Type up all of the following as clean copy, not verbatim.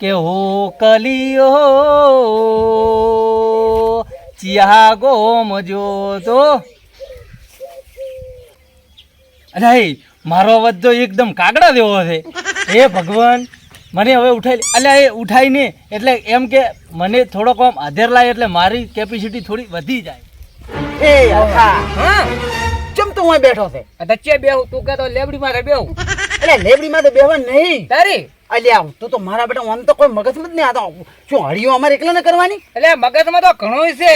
કે હો કલિયો ચિયા ગોમ જોતો. અરે મારો અવાજ તો એકદમ કાગડા જેવો છે. હે ભગવાન, મને હવે ઉઠાઈ અલ્યા એ ઉઠાઈ ને એટલે એમ કે મને થોડોક આમ આધેર લાય એટલે મારી કેપેસિટી થોડી વધી જાય. એ હા ચમ તું અહીં બેઠો છે? દચ્ચે બેહું, તું કહેતો લેબડી માં બેહું. એટલે લેબડીમાં તો બેહવા નહીં તારી અલ્યા તું તો મારા બેટા આમ તો કોઈ મગજમાં જ નહીં આતો. શું હળીઓ અમારે એકલા ને કરવાની? એટલે મગજમાં તો ઘણું છે.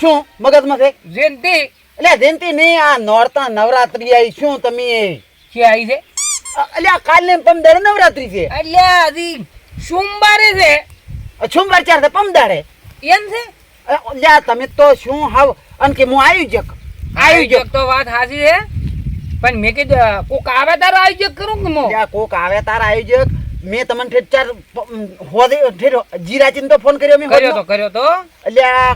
શું મગજમાં છે? જયંતી એટલે જયંતિ નહીં, આ નોરતા નવરાત્રી આવી શું તમે? કે આવી છે? અલ્યા કાલે પમદાડે નવરાત્રી છે. એટલે હજી સોમવારે છે. સોમવાર ચાર છે પમદાડે એમ છે? અલ્યા તમે તો શું હાવ અન કે હું આયોજક આયોજક તો વાત સાચી છે, પણ મેં કીધું કોક આવે તારો આયોજક કરું કે મો? અલ્યા કોક આવે તારા આયોજક. મેં તમને ઠેર ચાર હોદે ઠેર જીરાચીન તો ફોન કર્યો મેં. કર્યો તો અલ્યા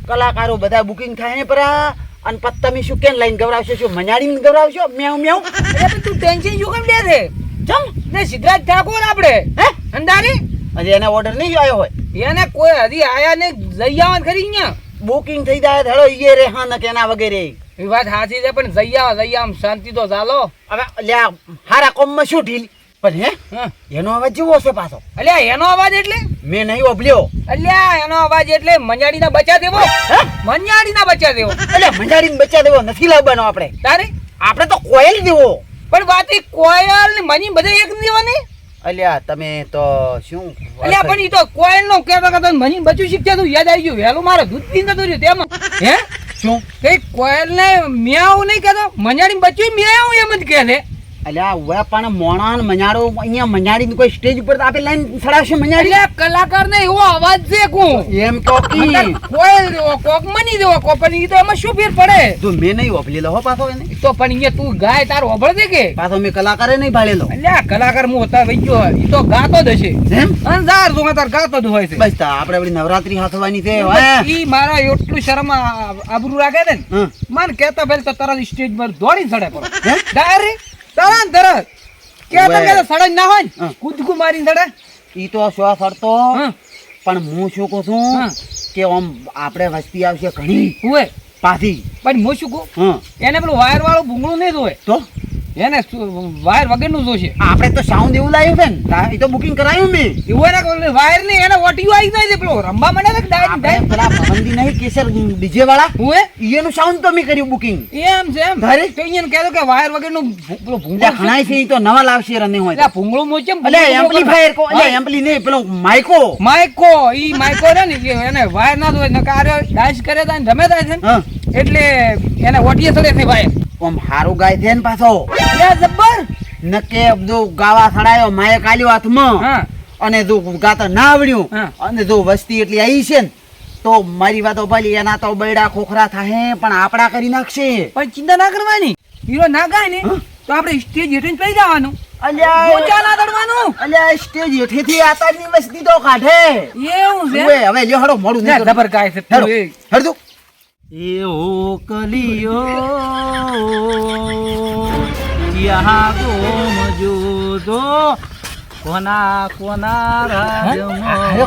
કલાકારો બધા બુકિંગ થાય ને પરા અને પછી તમે શું કેન લાઈન ગવરાવશો? શું મજાડીને ગવરાવશો? મેવ મેવ. અરે પણ તું ટેન્શન શું કેમ લે છે? ચમ ને સિદ્ધરાજ ઠાકોર આપણે હે અંધારી હજી એને ઓર્ડર નહીં આવ્યો હોય? એને કોઈ હજી આયા ને જઈ આવવાનું ખરી અહીંયા. બુકિંગ થઈ જાય ધડો ઈએ રે હા ન કેના વગેરે. એ વાત સાચી છે, પણ જઈ આમ શાંતિ તો ચાલો. હવે અલ્યા હારા કોમમાં શું ઢીલ પણ હે એનો અવાજ જેવો છે પાછો. અલ્યા એનો અવાજ એટલે મેં નહીં ઓબલ્યો. અલ્યા એનો અવાજ એટલે મંજાડીના બચ્ચા દેવો. મંજાડીના બચ્ચા દેવો. એટલે મંજાડીને બચ્ચા દેવો નથી લાવવાનો આપણે. તારે આપણે તો કોયલ દેવો. પણ વાત એ કોયલ ને મની બધે એક દેવાની. અલ્યા તમે તો શું અલ્યા પણ ઈ તો કોયલ નો કહેતા મની બચ્ચું શીખ્યા તું યાદ આવી ગયું. વહેલું મારે દૂધ પીને જતું રહ્યું તેમાં. હે શું કઈ કોયલ ને મિયાવું નહીં કહેતો, મંજાડી બચ્ચું મિયાવું એમ જ કહે છે. અલ્યા હવે પણ મોણાન મજાડો અહીંયા મજાડીને કોઈ સ્ટેજ ઉપર તો આપણે લાઈન ચડાવશે મજાડી? અલ્યા કલાકાર ને એવો અવાજ છે કું એમ તો કોયલ દેવો કોક મની દેવો કો, પણ ઈ તો એમાં શું ફેર પડે? તો મેં નહીં ઓબલેલો હો પાછો એને. તો પણ અહીંયા તું ગાય તારો ઓભળ દે કે પાછો મેં કલાકારે નહીં ભાળેલો. અલ્યા કલાકાર હું હતા વઈ ગયો, ઈ તો ગાતો જ હશે. એમ અંધાર તું તાર ગાતો જ હોય છે. બસ તા આપણે આપણી નવરાત્રી હાથવાની છે. ઈ મારા એટલું શરમ આબરૂ રાખે ને મને કહેતા પહેલા તો તરત સ્ટેજ પર દોડી ચડે પડે. ડાયરેક્ટ તરત કેતા કે સડક ના હોય ને કૂદકું મારીને ચડે. ઈ તો શ્વાસ અડતો પણ હું શું કહું છું કે આમ આપણે વસ્તી આવશે ઘણી હોય પાછી. પણ હું શું કહું એને પેલું વાયર વાળું ભૂંગળું નહીં જોવે, તો એને વાયર વગરનું જોશે. આપણે તો સાઉન્ડ એવું લાવ્યું છે ને, એ તો બુકિંગ કરાયું મેં. એવું એને વાયર નહીં, એને ઓટીઓ આવી જાય છે પેલો રંબા મને પેલા ભવનદી નહીં કેસર ડીજે વાળા હોય એનું સાઉન્ડ તો મેં કર્યું બુકિંગ. એમ છે એમ તારે તો અહીંયા કહેતો કે વાયર વગરનું પેલું ભૂંગળું ઘણા છે ઈ તો નવા લાવશે રને હોય. એટલે ભૂંગળું મોચેમ એટલે એમ્પ્લીફાયર કો એટલે એમ્પ્લી નહીં પેલો માઇકો ઈ માઇકો રે ને એને વાયર ના દોય ને કાર ડાન્સ કરે તા રમે તા છે એટલે એને ઓટીએ ચડે છે વાયર. આમ હારું ગાય છે ને પાછો લે જબ્બર નકે જો ગાવા સડાયો માયક આલ્યો હાથમાં અને જો ગાતા ના આવડ્યું અને જો વસ્તી એટલી આવી છે ને તો મારી વાતો ભલી એના તો બૈડા ખોખરા થાય પણ આપડા કરી નાખશે. પણ ચિંતા ના કરવાની, હીરો ના ગાય ને તો આપણે સ્ટેજ હેઠે પડી જવાનું. અલ્યા મોજા ના દડવાનું. અલ્યા સ્ટેજ હેઠેથી આતાની વસ્તી તો કાઢે એવું છે. હવે લ્યો હડો મોડું લે જબર ગાય છે તું એ હડો એ ઓ કલિયો ચિયા ગોમ જોતો કોના કોના રાજમાં.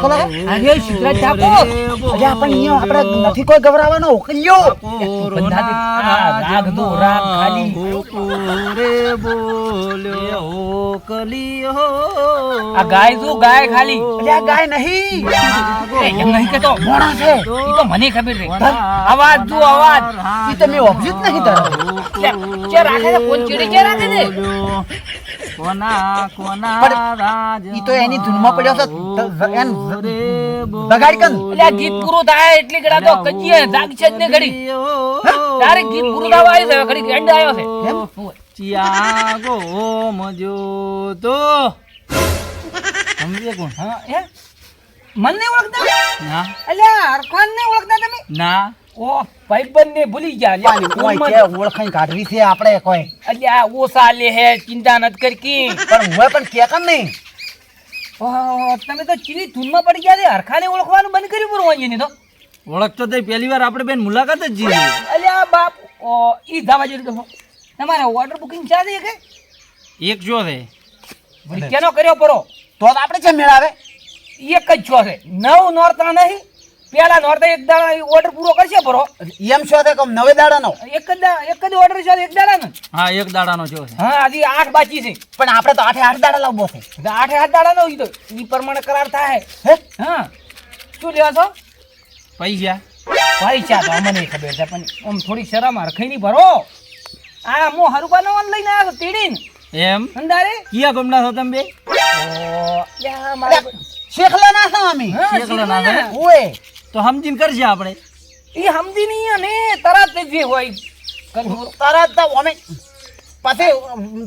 અરે સિદ્ધરાજ ઠાકોર અલ્યા પણ અહીંયા આપણે નથી કોઈ ગભરાવાનો કલ્યો. રાગ દો રાગ ખાલી રે બોલ્યો ઓ કલિયો. આ ગાય જો ગાય ખાલી. અલ્યા ગાય નહીં એમ નહીં કેતો મોણા છે ઈ તો મને ખબર છે. અવાજ જો અવાજ ઈ તો મેં ઓબ્ઝર્વ નહીં તારા. ચે રાખે છે કોણ ચીડી ચે રાખે છે કોના કોના રાજ. ઈ તો એની ધૂનમાં પડ્યો છે એન બગાડી કન. એટલે આ ગીત પૂરું થાય એટલી ઘડા તો કજીએ જાગ છે જ ને ઘડી તારે ગીત પૂરું થવા આવ્યું છે ઘડી એન્ડ આવ્યો છે એમ ચિયા ગોમ જોતો. સમજે કોણ? હા એ મન ને ઓળખતા ના એટલે અરખાન ને ઓળખતા તમે? ના ઓ ભાઈબંધ ને ભૂલી ગયા લ્યા કોઈ કે ઓળખાઈ કાઢવી છે આપણે કોઈ એટલે આ ઓસા લે હે ચિંતા નત કરકી પણ હું પણ કે કન નહીં. તમે તો ચીની ધૂનમાં પડી ગયા છે હરખાને ઓળખવાનું બંધ કર્યું પૂરું વાંચી તો ઓળખતો તો પહેલી વાર આપણે બેન મુલાકાત જ જીધી. અલ્યા બાપ ઈ ધાવા જેવું તો તમારે ઓર્ડર બુકિંગ ચાલે કે એક જો છે કેનો કર્યો પરો તો આપણે છે મેળાવે એક જ છો છે 9 નોરતા નહીં પેલા નોરતા એક દાડા ઓર્ડર પૂરો કરશે બરો એમ છો તે કમ નવે દાડાનો એક જ ઓર્ડર છે એક દાડાનો હા એક દાડાનો થયો છે હા હજી 8 બાકી છે પણ આપણે તો 8 દાડા લાવવો છે તો 8 દાડાનો ઈ તો ઈ પ્રમાણે કરાર થાય હે હા શું લેવા છો પૈસા પૈસા તો અમને ખબર છે પણ આમ થોડી શરમ હરખાઈ ની ભરો આ હું હરુબાનો ઓન લઈને આવ્યો તીડીન એમ અંદારે કિયા ગમના છો તમે બે યા મારે શેખલા ના છો અમે હા, શેકલા ના શીખવાના. છે? ઓય તો સમજીને કરશે આપણે ઈ સમજી નહીં અને તરત જ જે હોય કરવું. તરત તો અમે પાછે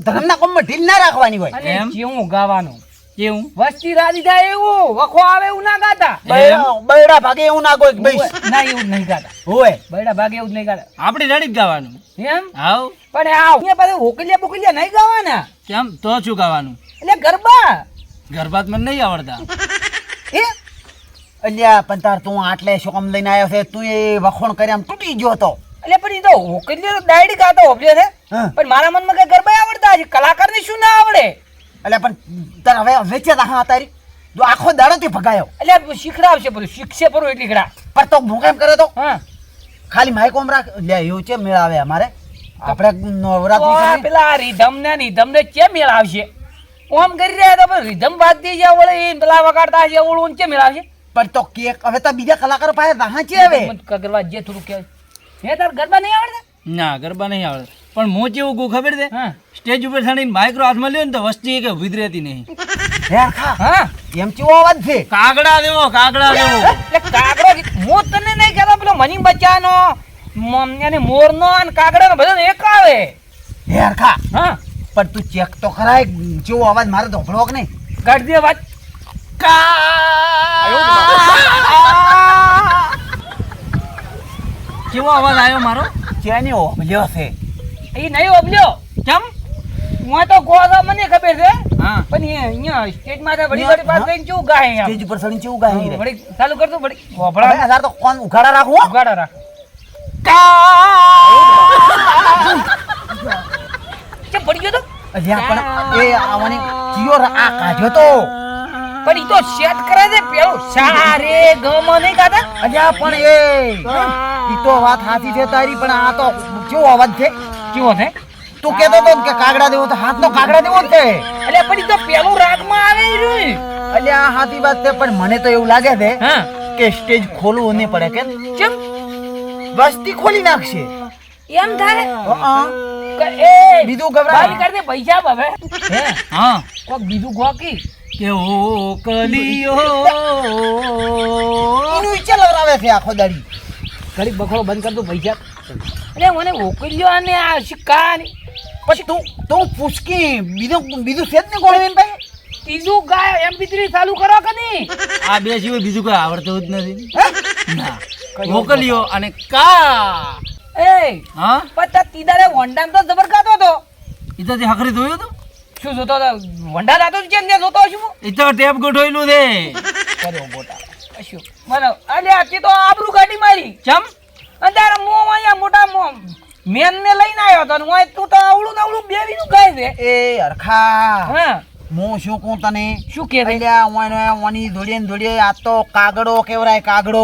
ધર્મના કોમમાં ઢીલ ના રાખવાની હોય અને એમ? જેવું ગાવાનું કેવું વસ્તી રાજી થાય એવું વખો આવે એવું ના ગાતા બૈડા ભાગે એવું ના કોઈ ભાઈ ના એવું જ નહીં ગાતા હોય બૈડા ભાગે એવું જ નહીં ગાતા આપણે રેડી જ ગાવાનું એમ હાવ પણ આ અહીંયા પાછું હોકલિયા બોકલિયા નહીં ગાવાના કેમ તો શું ગાવાનું એટલે ગરબા ગરબાત મને નહીં આવડતા એ અલ્યા પણ તાર તું આટલે શોકમ લઈને આવ્યો છે તું એ વખોણ કરી આમ તૂટી ગયો તો એટલે પણ ઈ તો હોકલિયા તો ડાયડી ગાતો હોપલ્યો છે હા. પણ મારા મનમાં કઈ ગરબા આવડતા હશે કલાકારને શું ના આવડે એટલે પણ તાર હવે વેચે હા તારી જો આખો દાડો થી ભગાયો એટલે શીખડાવશે બધું શીખશે પરું એટલી ગડા પણ તો હું કેમ કરે તો હા ખાલી માઇક ઓમ રાખ લે એવું છે મેળાવે અમારે આપણે નવરાત્રી તો છે ને? પેલા રીધમ ને કેમ મેળ આવશે ઓમ કરી રહ્યા તો પણ રીધમ બાદ દઈ જાય વળે એ પેલા વગાડતા હશે ઓળું કેમ મેળ આવશે પણ તો કેક હવે તો બીજા કલાકારો પાસે રાહ છે હવે ગરબા જે થોડું કહેવાય હે તાર ગરબા નહીં આવડતા ના ગરબા નહીં આવડે પણ હું કેવું કહું ખબર છે હા સ્ટેજ ઉપર ચડીને માઇક્રો હાથમાં લ્યો ને તો વસ્તી કે ઉભી જ રહેતી નહીં હેર ખા હા એમ કેવો અવાજ છે કાગડા દેવો કાગડા દેવો એટલે કાગડો હું તને નહીં કહેતો પેલો મની બચ્ચાનો અને મોરનો અને કાગડાનો બધો એક આવે હેર ખા હા પણ તું ચેક તો ખરાય જેવો અવાજ મારે ધોકડો કે નહીં કાઢ દે વાત કેવો અવાજ આવ્યો મારો ચેની ઓબલ્યો છે એ નહીં ઓબલ્યો કેમ હું તો ગોવા મને ખબર છે હા પણ એ અહીંયા સ્ટેજમાં તો વળી વળી પાસ જઈને કેવું ગાય સ્ટેજ ઉપર ચડીને કેવું ગાય રે વળી ચાલુ કરતો વળી હવે વભળા હજાર તો કોણ ઉઘાડા રાખું હો? ઉગાડો રાખ ચમ પડી ગયો તો અલ્યા પણ એ આવવાની ચિયો આ કાઢ્યો તો પણ ઈ તો સેટ કરે છે પેલું સારે ગમ નહીં ગાતા અલ્યા પણ ઈ તો વાત સાચી છે તારી પણ આ તો કેવો અવાજ છે કેવો છે તું કહેતો તો કે કાગડા દેવો તો હાથ નો કાગડા દેવો જ છે એટલે પણ ઈ તો પેલું રાગમાં આવે ઈ રહ્યું. અલ્યા આ સાચી વાત છે પણ મને તો એવું લાગે છે હા કે સ્ટેજ ખોલવું નહીં પડે કે ચમ વસ્તી ખોલી નાખશે એમ થાય હં. કે એ બીજું ગભરાય. બારી કરી દે પૈસા હવે હે હા કોક બીજું ગોકી કે ઓ કલિયો એનું ઈચ્છા લવરાવે છે આખો દાડી ઘડીક બખડો બંધ કર દો પૈસા એટલે મને ઓકલ્યો અને આ સિક્કા ને પછી તું પૂછકી બીજું છે જ ને કોણ એમ ભાઈ ત્રીજું ગાય MP3 ચાલુ કરો કે નહીં આ બે સિવાય બીજું કોઈ આવડતું જ નથી હે? ના મોકલ્યો અને કા એ હા પતા તીદારે વંડામ તો જબર ગાતો હતો એ તો તે હખરી જોયું હતું શું જોતો હતો વંડા ગાતો છે ને જોતો છું એ તો ટેપ ગોઠવેલું છે કર્યો ગોટા શું મને અલે આથી તો આબરૂ ગાડી મારી ચમ અંધારા મો અહીંયા મોટા મો મેન ને લઈને આવ્યો હતો ને હું તું તો આવડું ને આવડું બેવીનું ગાય છે એ અરખા હા હું શું કહું તને શું કે રે અલ્યા ઓની ધોડીએ આ તો કાગડો કેવરાય કાગડો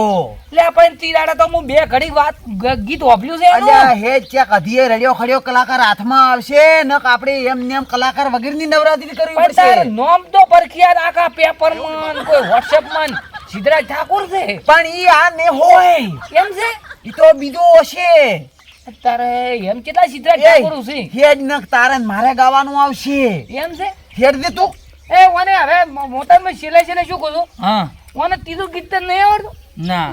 લે પણ તીરાડા તો હું બે ઘડી વાત ગીત વાપર્યું છે અલ્યા એનું હે ચેક અધીએ રડ્યો ખડ્યો કલાકાર હાથમાં આવશે ન આપણે એમ નેમ કલાકાર વગેરેની નવરાત્રી કરવી પણ તાર પડશે નોમ તો પરખિયાત આખા પેપર માં કોઈ વોટ્સએપ માં સિદ્ધરાજ ઠાકોર છે પણ ઈ આ ને હોય એમ છે ઈ તો બીજો હશે તારે એમ કેટલા સિદ્ધરાજ ઠાકોર છે હેડ નક તારે ને મારે ગાવાનું આવશે એમ છે હેડ દે તું એ મને હવે મોટા માં સિલાઈ સિલાઈ શું કહું છું હા મને ત્રીજું ગીત તો નહીં આવડતું ના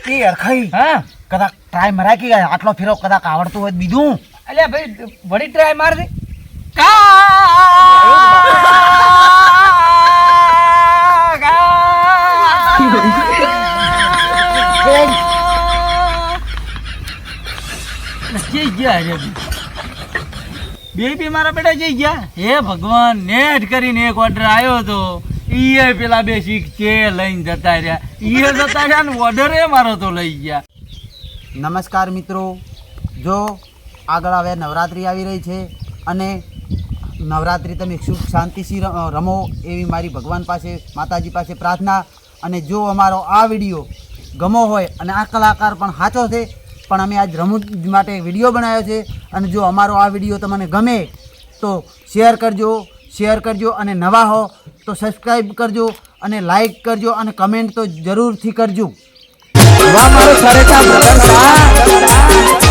એ અરખાઈ હા કદાચ ટ્રાય મરાય કે આટલો ફેરો કદાચ આવડતું હોય તો બીજું અલ્યા ભાઈ વળી ટ્રાય માર દે જઈ ગયા રે બે મારા બેટા જઈ ગયા હે ભગવાન નેટ કરીને એક ઓર્ડર આવ્યો તો ઈએ પેલા બે શીખ છે લઈને જતા રહ્યા ઈએ જતા રહ્યા ને ઓર્ડર એ મારો તો લઈ ગયા નમસ્કાર મિત્રો જો આગળ હવે નવરાત્રિ આવી રહી છે અને નવરાત્રિ તમે સુખ શાંતિથી રમો એવી મારી ભગવાન પાસે માતાજી પાસે પ્રાર્થના. અને જો અમારો આ વિડીયો ગમો હોય અને આ કલાકાર પણ સાચો છે પણ અમે આજ રમૂજ માટે વિડીયો બનાવ્યો છે અને જો અમારો આ વિડીયો તમને ગમે તો શેર કરજો અને નવા હો તો સબસ્ક્રાઈબ કરજો અને લાઈક કરજો અને કમેન્ટ તો જરૂરથી કરજો. વાહ મારો સરેટા બ્રધર